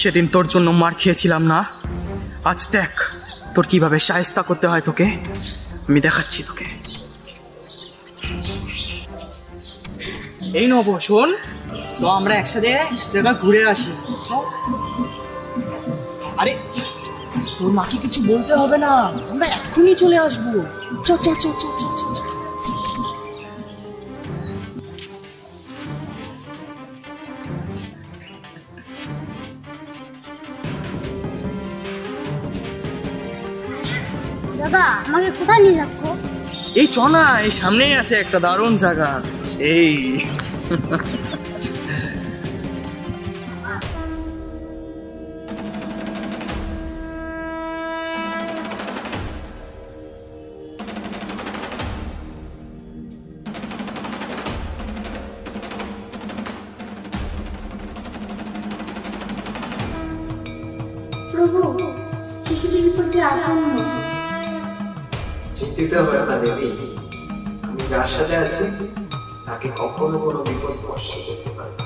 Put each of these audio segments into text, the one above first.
সেদিন তোর জন্য মার খেয়েছিলাম না, আজ দেখ তোর কিভাবে শায়েস্তা করতে হয় তোকে, আমি দেখাচ্ছি তোকে। এই নব শোন, তো আমরা একসাথে জায়গা ঘুরে আসি। আরে তোর মাকে কিছু বলতে হবে না, আমরা এক্ষুনি চলে আসবো। চল চল চল চল চল চল। দাদা আমাকে কোথায় নিয়ে যাচ্ছ? এই চ না, এই সামনেই আছে একটা দারুণ জায়গা, সেই প্রভু, শিশুটির উপর যে আসন্ন। চিন্তিত হয়ে না দেবী, আমি যার সাথে আছি তাকে কখনো কোনো বিপদ স্পর্শ করতে পারে না।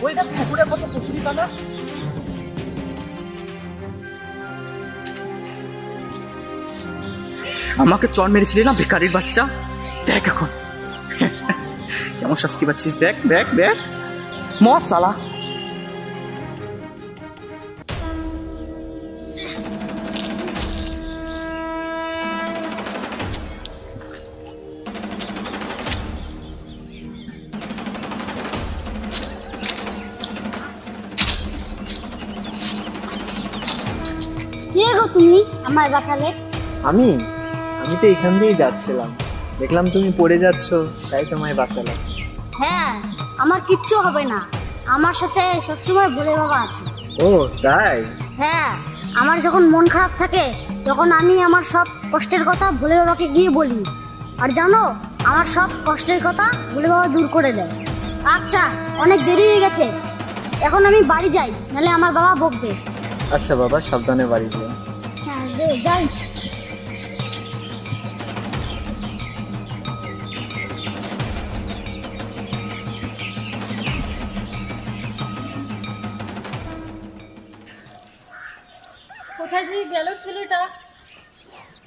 ওই দেখ পুকুরে কত কচুরি পানা। আমাকে চর মেরেছিলি না ভিখারির বাচ্চা, দেখ এখন কেমন শাস্তি পাচ্ছিস, দেখ দেখ দেখ, মর সালা। কে গো তুমি, আমায় বাঁচালে? আমি আমি তো এখান দিয়েই যাচ্ছিলাম, দেখলাম তুমি পড়ে যাচ্ছ, তাই তোমায় বাঁচালাম। হ্যাঁ, আমার কিচ্ছু হবে না, আমার সাথে সবসময় ভোলে বাবা আছে। ও তাই? হ্যাঁ, আমার যখন মন খারাপ থাকে তখন আমি আমার সব কষ্টের কথা ভোলে বাবাকে গিয়ে বলি, আর জানো আমার সব কষ্টের কথা ভোলে বাবা দূর করে দেয়। আচ্ছা, অনেক দেরি হয়ে গেছে, এখন আমি বাড়ি যাই, নাহলে আমার বাবা বকবে। আচ্ছা বাবা, সাবধানে বাড়ি যাও। হ্যাঁ যাই। কোথায় যে গেল ছেলেটা,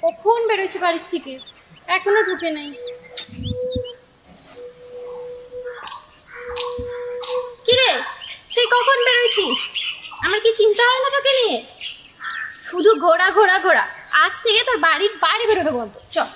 কখন বেরোচ্ছে বাড়ির থেকে, এখনো ঢুকে নেই। কিরে, সেই কখন বেরোইছিস? আমার কি চিন্তা হয় না তোকে নিয়ে? শুধু ঘোরা ঘোরা ঘোরা, আজ থেকে তোর বাড়ির বাইরে বেরোনো বন্ধ, চল।